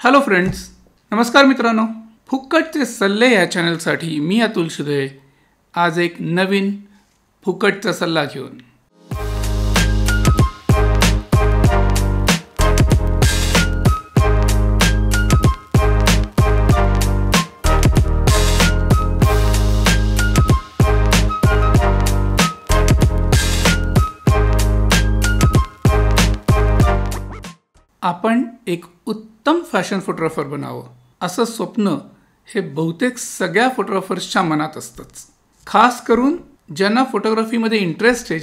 Hello friends, नमस्कार मित्रांनो. फुकटचे सल्ले या चॅनलसाठी मी अतुल शिदे आज एक नवीन फुकटचा सल्ला घेऊन. आपण एक उत्तम फॅशन फोटोग्राफर बनावं असं स्वप्न हे बहुतेक सगळ्या फोटोग्राफर्सच्या मनात असतंच. खास करून ज्यांना फोटोग्राफीमध्ये इंटरेस्ट आहे,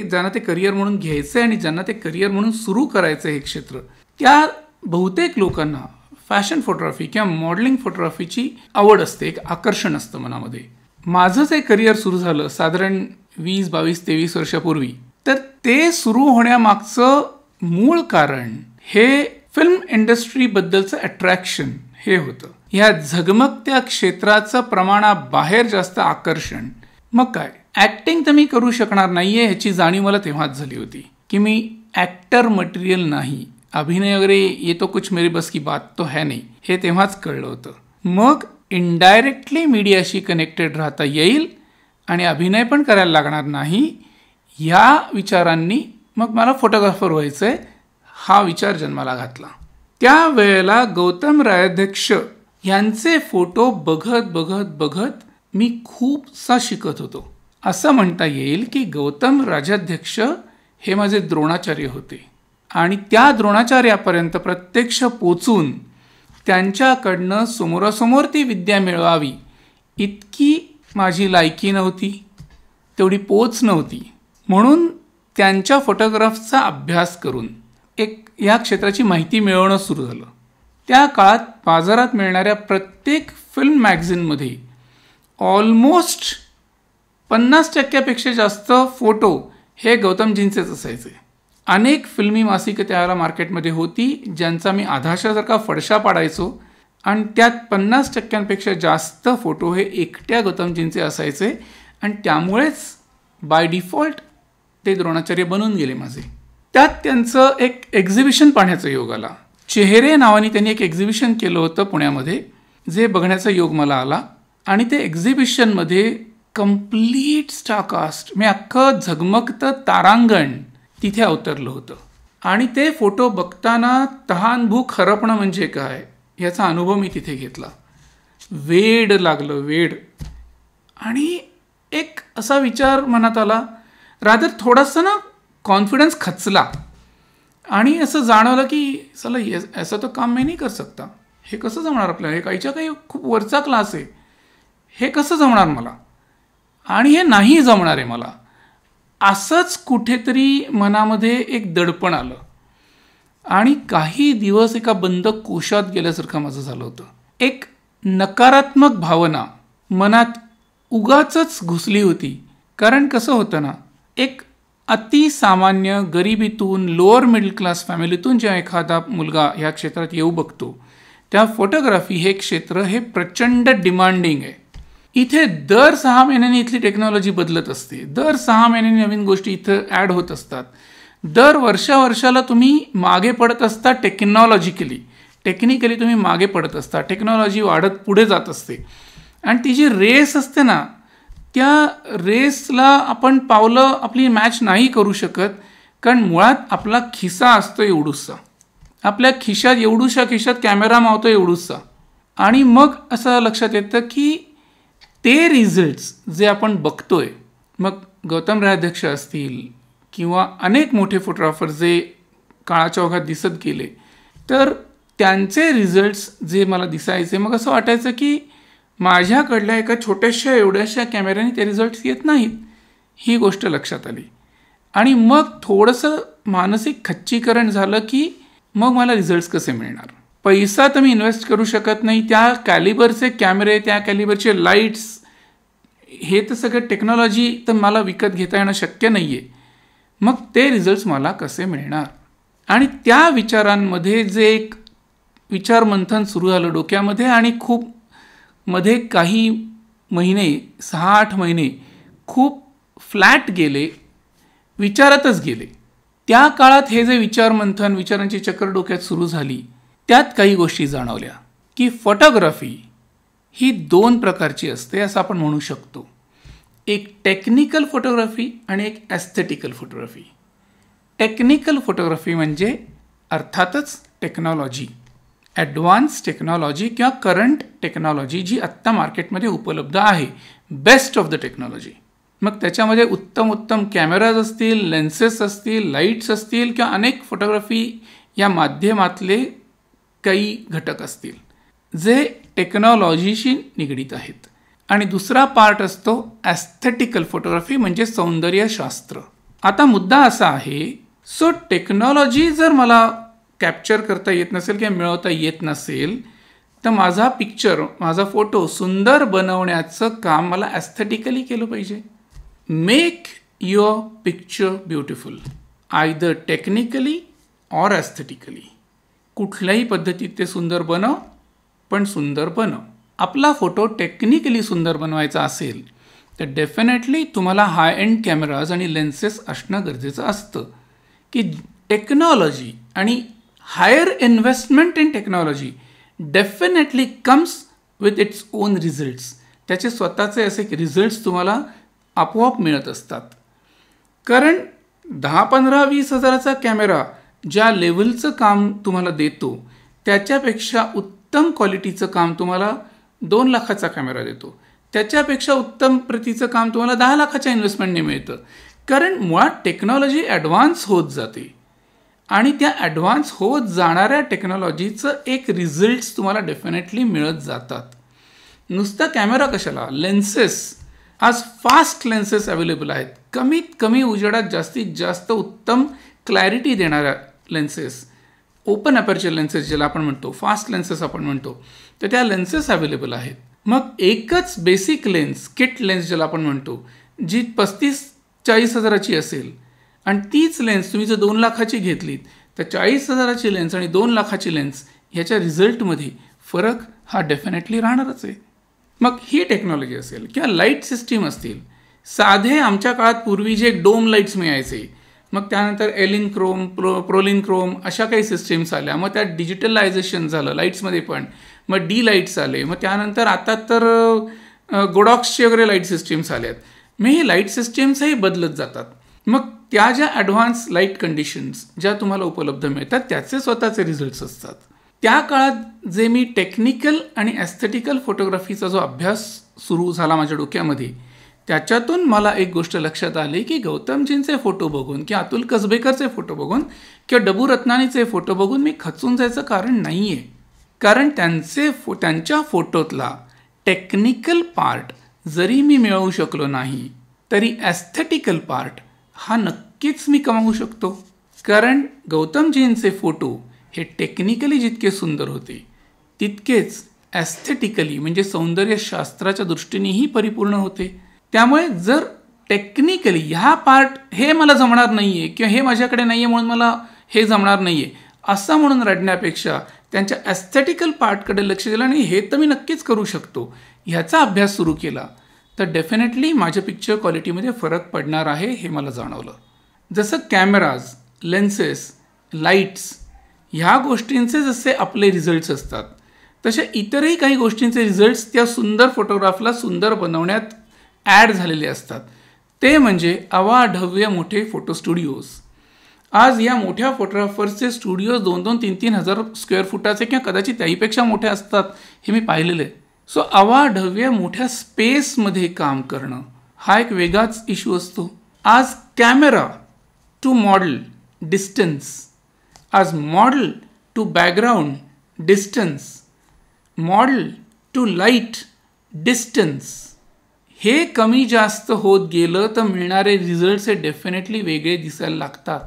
ज्यांना ते करिअर म्हणून घ्यायचं आहे आणि ज्यांना ते करिअर म्हणून सुरू करायचं आहे हे क्षेत्र, त्या बहुतेक लोकांना फॅशन फोटोग्राफी किंवा मॉडेलिंग फोटोग्राफीची आवड असते, एक आकर्षण असतं मनामध्ये. माझंच एक करिअर सुरू झालं साधारण 20, 22, 23 वर्षापूर्वी. तर ते सुरू होण्यामागचं मूळ कारण हे फिल्म इंडस्ट्रीबद्दलचं अट्रॅक्शन हे होतं. ह्या झगमगत्या क्षेत्राचं प्रमाणाबाहेर जास्त आकर्षण. मग काय, ॲक्टिंग तर मी करू शकणार नाहीये ह्याची जाणीव मला तेव्हाच झाली होती की मी ॲक्टर मटेरियल नाही, अभिनय वगैरे ये तो कुछ मेरे बस की बात तो है नाही, हे तेव्हाच कळलं होतं. मग इनडायरेक्टली मीडियाशी कनेक्टेड राहता येईल आणि अभिनय पण करायला लागणार नाही, ह्या विचारांनी मग मला फोटोग्राफर व्हायचं आहे हा विचार जन्माला घातला. त्यावेळेला गौतम राजाध्यक्ष यांचे फोटो बघत बघत बघत मी खूपसा शिकत होतो. असं म्हणता येईल की गौतम राजाध्यक्ष हे माझे द्रोणाचार्य होते आणि त्या द्रोणाचार्यापर्यंत प्रत्यक्ष पोचून त्यांच्याकडनं समोरासमोर ती विद्या मिळवावी इतकी माझी लायकी नव्हती, तेवढी पोच नव्हती. म्हणून त्यांच्या फोटोग्राफचा अभ्यास करून एक या क्षेत्राची माहिती मिळवणं सुरू झालं. त्या काळात बाजारात मिळणाऱ्या प्रत्येक फिल्म मॅगझिनमध्ये ऑलमोस्ट 50% जास्त फोटो हे गौतमजींचेच असायचे. अनेक फिल्मी मासिकं त्यावेळेला मार्केटमध्ये होती ज्यांचा मी आधाशासारखा फडशा पाडायचो आणि त्यात 50% जास्त फोटो हे एकट्या गौतमजींचे असायचे आणि त्यामुळेच बाय डिफॉल्ट ते द्रोणाचार्य बनून गेले माझे. त्यात त्यांचं एक एक्झिबिशन पाहण्याचा योग आला. चेहरे नावाने त्यांनी एक एक्झिबिशन केलं होतं पुण्यामध्ये, जे बघण्याचा योग मला आला. आणि ते एक्झिबिशनमध्ये कम्प्लीट स्टारकास्ट, मी अख्खं झगमगतं तारांगण तिथे अवतरलं होतं. आणि ते फोटो बघताना तहानभूक हरपणं म्हणजे काय याचा अनुभव मी तिथे घेतला. वेड लागलं, वेड. आणि एक असा विचार मनात आला, रादर थोडासा ना कॉन्फिडन्स खचला आणि असं जाणवलं की चला असं तो काम मी नाही कर सकता, हे कसं जमणार आपल्याला, हे काहीच्या काही खूप वरचा क्लास आहे, हे कसं जमणार मला आणि हे नाही जमणार आहे मला. असंच कुठेतरी मनामध्ये एक दडपण आलं आणि काही दिवस एका बंद कोशात गेल्यासारखं माझं झालं होतं. एक नकारात्मक भावना मनात उगाचच घुसली होती. कारण कसं होतं ना, एक अतिसामान्य गरिबीतून, लोअर मिडल क्लास फॅमिलीतून जेव्हा एखादा मुलगा ह्या क्षेत्रात येऊ बघतो, त्या फोटोग्राफी हे क्षेत्र हे प्रचंड डिमांडिंग आहे. इथे दर 6 महिन्यांनी इथली टेक्नॉलॉजी बदलत असते, दर 6 महिन्यांनी नवीन गोष्टी इथं ॲड होत असतात, दर वर्षाला तुम्ही मागे पडत असता टेक्निकली तुम्ही मागे पडत असता, टेक्नॉलॉजी वाढत पुढे जात असते आणि ती जी रेस असते ना, त्या रेसला आपण पावलं आपली मॅच नाही करू शकत. कारण मुळात आपला खिसा असतो एवढूसा, आपल्या एवढूशा खिशात कॅमेरा मावतो एवढूसा. आणि मग असं लक्षात येतं की ते रिझल्ट्स जे आपण बघतोय, मग गौतम राजाध्यक्ष असतील किंवा अनेक मोठे फोटोग्राफर जे काळाच्या ओघात दिसत गेले, तर त्यांचे रिझल्ट्स जे मला दिसायचे, मग असं वाटायचं की माझ्याकडल्या एका छोट्याशा एवढ्याशा कॅमेऱ्याने ते रिझल्ट्स येत नाहीत. ही गोष्ट लक्षात आली आणि मग थोडंसं मानसिक खच्चीकरण झालं की मग मला रिझल्ट्स कसे मिळणार. पैसा तर मी इन्व्हेस्ट करू शकत नाही, त्या कॅलिबरचे कॅमेरे, त्या कॅलिबरचे लाईट्स, हे तर सगळं टेक्नॉलॉजी तर मला विकत घेता येणं शक्य नाही आहे. मग ते रिझल्ट्स मला कसे मिळणार. आणि त्या विचारांमध्ये जे एक विचारमंथन सुरू झालं डोक्यामध्ये आणि खूप मध्ये काही महिने, 6-8 महिने खूप फ्लॅट गेले, विचारातच गेले. त्या काळात हे जे विचारमंथन, विचारांची चक्र डोक्यात सुरू झाली, त्यात काही गोष्टी जाणवल्या की फोटोग्राफी ही 2 प्रकारची असते असं आपण म्हणू शकतो. एक टेक्निकल फोटोग्राफी आणि एक ॲस्थेटिकल फोटोग्राफी. टेक्निकल फोटोग्राफी म्हणजे अर्थातच टेक्नॉलॉजी, ॲडव्हान्स टेक्नॉलॉजी किंवा करंट टेक्नॉलॉजी जी आत्ता मार्केटमध्ये उपलब्ध आहे, बेस्ट ऑफ द टेक्नॉलॉजी. मग त्याच्यामध्ये उत्तम कॅमेराज असतील, लेन्सेस असतील, लाईट्स असतील किंवा अनेक फोटोग्राफी या माध्यमातले काही घटक असतील जे टेक्नॉलॉजीशी निगडीत आहेत. आणि दुसरा पार्ट असतो ॲस्थेटिकल फोटोग्राफी म्हणजे सौंदर्यशास्त्र. आता मुद्दा असा आहे, सो टेक्नॉलॉजी जर मला कॅप्चर करता येत नसेल किंवा मिळवता येत नसेल तर माझा पिक्चर, माझा फोटो सुंदर बनवण्याचं काम मला ॲस्थेटिकली केलं पाहिजे. Make your picture beautiful either technically or aesthetically. कुठल्याही पद्धतीत ते सुंदर बनव, पण सुंदर बनव. आपला फोटो टेक्निकली सुंदर बनवायचा असेल तर डेफिनेटली तुम्हाला हाय एंड कॅमेराज आणि लेन्सेस असणं गरजेचं असतं. की टेक्नॉलॉजी आणि higher investment in technology definitely comes with its own results. त्याचे स्वतःचे असे रिझल्ट्स तुम्हाला आपोआप मिळत असतात. कारण 10-15-20 हजाराचा कॅमेरा ज्या लेवलचं काम तुम्हाला देतो त्याच्यापेक्षा उत्तम क्वालिटीचं काम तुम्हाला 2 लाखाचा कॅमेरा देतो. त्याच्यापेक्षा उत्तम प्रतीचं काम तुम्हाला 10 लाखाच्या इन्व्हेस्टमेंटने मिळतं. कारण मुळात टेक्नॉलॉजी ॲडव्हान्स होत जाते आणि त्या ॲडव्हान्स होत जाणाऱ्या टेक्नॉलॉजीचं एक रिझल्ट्स तुम्हाला डेफिनेटली मिळत जातात. नुसता कॅमेरा कशाला, लेन्सेस, आज फास्ट लेन्सेस अवेलेबल आहेत. कमीत कमी उजेडात जास्तीत जास्त उत्तम क्लॅरिटी देणाऱ्या लेन्सेस, ओपन अपर्चर लेन्सेस ज्याला आपण म्हणतो, फास्ट लेन्सेस आपण म्हणतो, तर त्या लेन्सेस अवेलेबल आहेत. मग एकच बेसिक लेन्स, किट लेन्स ज्याला आपण म्हणतो, जी 35-40 हजाराची असेल आणि तीच लेन्स तुम्ही जर 2 लाखाची घेतलीत तर 40 हजाराची लेन्स आणि 2 लाखाची लेन्स ह्याच्या रिझल्टमध्ये फरक हा डेफिनेटली राहणारच आहे. मग ही टेक्नॉलॉजी असेल किंवा लाईट सिस्टीम असतील, साधे आमच्या काळात पूर्वी जे डोम लाईट्स मिळायचे, मग त्यानंतर एलिन क्रोम, प्रोलिन क्रोम अशा काही सिस्टीम्स आल्या. मग त्यात डिजिटलायझेशन झालं लाईट्समध्ये पण, मग डी लाईट्स आले, मग त्यानंतर आता तर गोडॉक्सचे वगैरे लाईट सिस्टीम्स आल्यात. मग हे लाईट सिस्टीम्सही बदलत जातात. मग त्या ज्या ॲडव्हान्स लाईट कंडिशन्स ज्या तुम्हाला उपलब्ध मिळतात त्याचे स्वतःचे रिझल्ट्स असतात. त्या काळात जे मी टेक्निकल आणि ॲस्थेटिकल फोटोग्राफीचा जो अभ्यास सुरू झाला माझ्या डोक्यामध्ये, त्याच्यातून मला एक गोष्ट लक्षात आली की गौतमजींचे फोटो बघून किंवा अतुल कसबेकरचे फोटो बघून किंवा डबू रत्नानीचे फोटो बघून मी खचून जायचं कारण नाही आहे. कारण त्यांच्या फोटोतला टेक्निकल पार्ट जरी मी मिळवू शकलो नाही तरी ॲस्थेटिकल पार्ट हा नक्कीच मी कमावू शकतो. कारण गौतमजींचे फोटो हे टेक्निकली जितके सुंदर होते तितकेच ॲस्थेटिकली म्हणजे सौंदर्यशास्त्राच्या दृष्टीनेही परिपूर्ण होते. त्यामुळे जर टेक्निकली ह्या पार्ट हे मला जमणार नाही आहे किंवा हे माझ्याकडे नाही आहे म्हणून मला हे जमणार नाही आहे असं म्हणून रडण्यापेक्षा त्यांच्या ॲस्थेटिकल पार्टकडे लक्ष दिलं आणि हे तर मी नक्कीच करू शकतो ह्याचा अभ्यास सुरू केला तर डेफिनेटली माझ्या पिक्चर क्वालिटीमध्ये फरक पडणार आहे हे मला जाणवलं. जसं कॅमेराज, लेन्सेस, लाईट्स ह्या गोष्टींचे जसे आपले रिझल्ट्स असतात तसे इतरही काही गोष्टींचे रिझल्ट्स त्या सुंदर फोटोग्राफला सुंदर बनवण्यात ॲड झालेले असतात. ते म्हणजे अवाढव्य मोठे फोटो स्टुडिओज. आज या मोठ्या फोटोग्राफर्सचे स्टुडिओज 2-3 हजार स्क्वेअर फुटाचे किंवा कदाचित त्याहीपेक्षा मोठे असतात हे मी पाहिलेले. सो अवाढव्य मोठ्या स्पेसमध्ये काम करणं हा एक वेगळाच इश्यू असतो. आज कॅमेरा टू मॉडेल डिस्टन्स, आज model to background distance, model to light distance, हे कमी जास्त होत गेलं तर मिळणारे रिझल्ट्स हे डेफिनेटली वेगळे दिसायला लागतात.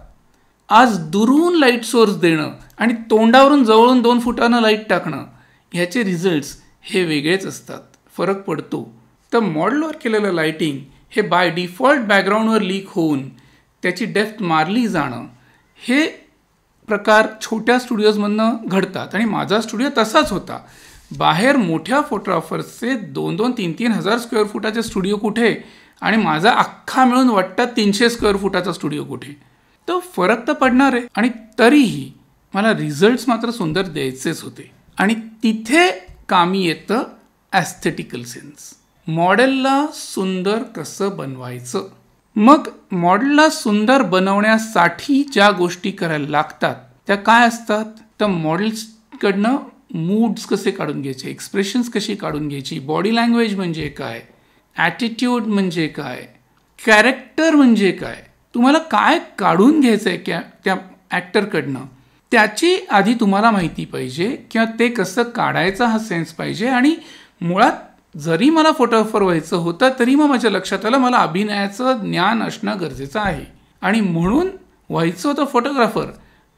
आज दुरून लाईट सोर्स देणं आणि तोंडावरून जवळून 2 फुटानं लाईट टाकणं ह्याचे रिझल्ट्स हे वेगळेच असतात, फरक पडतो. तर मॉडेलवर केलेलं लाईटिंग हे बाय डिफॉल्ट बॅकग्राऊंडवर लीक होऊन त्याची डेप्थ मारली जाणं हे प्रकार छोट्या स्टुडिओजमधनं घडतात आणि माझा स्टुडिओ तसाच होता. बाहेर मोठ्या फोटोग्राफर्सचे 2-3 हजार स्क्वेअर फुटाचे स्टुडिओ कुठे आणि माझा अख्खा मिळून वाटतात 300 स्क्वेअर फुटाचा स्टुडिओ कुठे. तो फरक तर पडणार आहे. आणि तरीही मला रिझल्ट्स मात्र सुंदर द्यायचेच होते. आणि तिथे कामी येतं ॲस्थेटिकल सेन्स. मॉडेलला सुंदर कसं बनवायचं. मग मॉडेलला सुंदर बनवण्यासाठी ज्या गोष्टी करायला लागतात त्या काय असतात. तर मॉडेल्सकडनं मूड्स कसे काढून घ्यायचे, एक्सप्रेशन्स कशी काढून घ्यायची, बॉडी लँग्वेज म्हणजे काय, ॲटिट्यूड म्हणजे काय, कॅरेक्टर म्हणजे काय, तुम्हाला काय काढून घ्यायचं आहे त्या ॲक्टरकडनं त्याची आधी तुम्हाला माहिती पाहिजे किंवा ते कसं काढायचं हा सेन्स पाहिजे. आणि मुळात जरी मला फोटोग्राफर व्हायचं होतं तरी मग माझ्या लक्षात आलं मला अभिनयाचं ज्ञान असणं गरजेचं आहे. आणि म्हणून व्हायचं होतं फोटोग्राफर.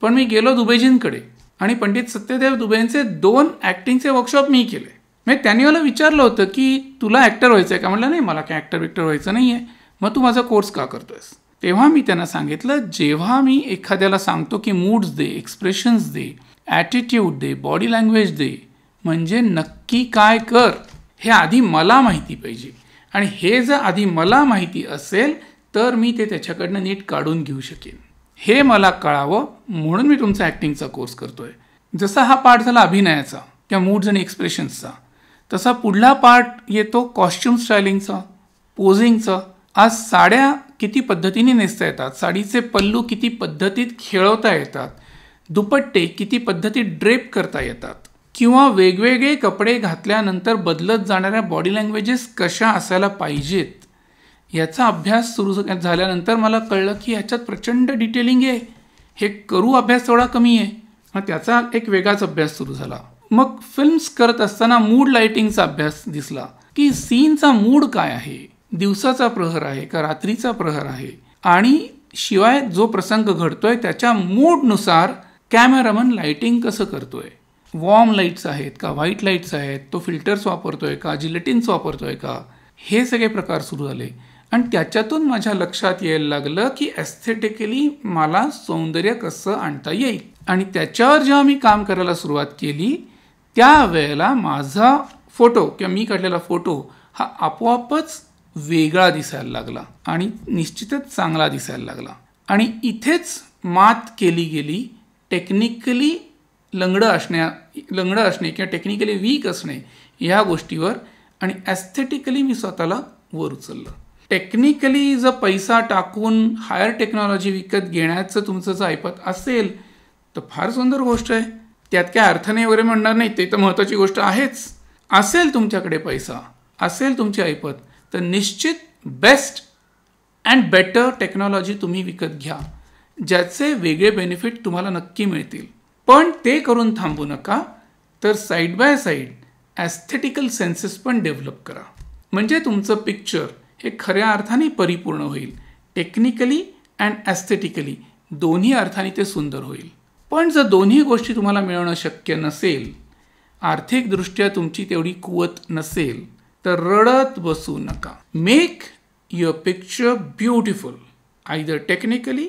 पण मी गेलो दुबेजींकडे आणि पंडित सत्यदेव दुबेंचे 2 ॲक्टिंगचे वर्कशॉप मी केले. म्हणजे त्यांनी मला विचारलं होतं की तुला ॲक्टर व्हायचं आहे का. म्हटलं नाही, मला काय ॲक्टर व्हायचं नाही आहे. मग तू माझा कोर्स का करतोयस. तेव्हा मी त्यांना सांगितलं, जेव्हा मी एखाद्याला सांगतो की मूड्स दे, एक्सप्रेशन्स दे, ॲटिट्यूड दे, बॉडी लँग्वेज दे, म्हणजे नक्की काय कर हे आधी मला माहिती पाहिजे. आणि हे जर आधी मला माहिती असेल तर मी ते त्याच्याकडनं नीट काढून घेऊ शकेन. हे मला कळावं म्हणून मी तुमचा ॲक्टिंगचा कोर्स करतोय. जसा हा पार्ट झाला अभिनयाचा किंवा मूड्स आणि एक्सप्रेशन्सचा, तसा पुढला पार्ट येतो कॉस्ट्युम स्टायलिंगचा, पोझिंगचा. आज साड्या किती पद्धतीने नेसता येतात, साडीचे पल्लू किती पद्धतीत खेळवता येतात, दुपट्टे किती पद्धतीत ड्रेप करता येतात, किंवा वेगवेगळे कपडे घातल्यानंतर बदलत जाणाऱ्या बॉडी लँग्वेजेस कशा असायला पाहिजेत, याचा अभ्यास सुरू झाल्यानंतर मला कळलं की ह्याच्यात प्रचंड डिटेलिंग आहे. हे करू अभ्यास थोडा कमी आहे. मग त्याचा एक वेगळाच अभ्यास सुरू झाला. मग फिल्म्स करत असताना मूड लाईटिंगचा अभ्यास दिसला की सीनचा मूड काय आहे, दिवसाचा प्रहर आहे का रात्रीचा प्रहर आहे, आणि शिवाय जो प्रसंग घडतोय त्याच्या मूडनुसार कॅमेरामन लाईटिंग कसं करतोय, वॉर्म लाईट्स आहेत का, व्हाईट लाईट्स आहेत, तो फिल्टर्स वापरतोय का, जिलेटिन्स वापरतोय का, हे सगळे प्रकार सुरू झाले. आणि त्याच्यातून माझ्या लक्षात यायला लागलं की ॲस्थेटिकली मला सौंदर्य कसं आणता येईल. आणि त्याच्यावर जेव्हा मी काम करायला सुरुवात केली त्यावेळेला माझा फोटो किंवा मी काढलेला फोटो हा आपोआपच वेगळा दिसायला लागला आणि निश्चितच चांगला दिसायला लागला. आणि इथेच मात केली गेली टेक्निकली लंगडं असणे किंवा टेक्निकली वीक असणे ह्या गोष्टीवर. आणि ॲस्थेटिकली मी स्वतःला वर उचललं. टेक्निकली जर पैसा टाकून हायर टेक्नॉलॉजी विकत घेण्याचं तुमचं जर ऐपत असेल तर फार सुंदर गोष्ट आहे. त्यात काय अर्थ नाही वगैरे म्हणणार नाही, ते तर महत्त्वाची गोष्ट आहेच. असेल तुमच्याकडे पैसा, असेल तुमची ऐपत, तर निश्चित बेस्ट अँड बेटर टेक्नॉलॉजी तुम्ही विकत घ्या, ज्याचे वेगळे बेनिफिट तुम्हाला नक्की मिळतील. पण ते करून थांबू नका, तर साईड बाय साईड ॲस्थेटिकल सेन्सेस पण डेव्हलप करा. म्हणजे तुमचं पिक्चर हे खऱ्या अर्थाने परिपूर्ण होईल. टेक्निकली अँड ॲस्थेटिकली दोन्ही अर्थाने ते सुंदर होईल. पण जर दोन्ही गोष्टी तुम्हाला मिळवणं शक्य नसेल, आर्थिकदृष्ट्या तुमची तेवढी कुवत नसेल, तर रडत बसू नका. Make your picture beautiful, either technically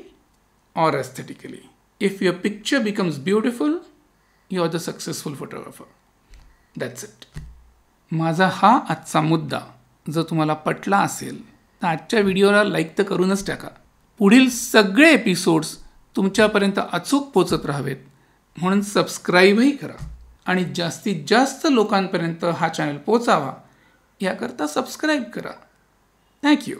or aesthetically. If your picture becomes beautiful, you are the successful photographer. That's it. माझा हा आजचा मुद्दा जर तुम्हाला पटला असेल तर आजच्या व्हिडिओला लाईक तर करूनच टाका. पुढील सगळे एपिसोड्स तुमच्यापर्यंत अचूक पोचत राहावेत म्हणून सबस्क्राईबही करा आणि जास्तीत जास्त लोकांपर्यंत हा चॅनल पोचावा याकरता सबस्क्राईब करा. थँक्यू.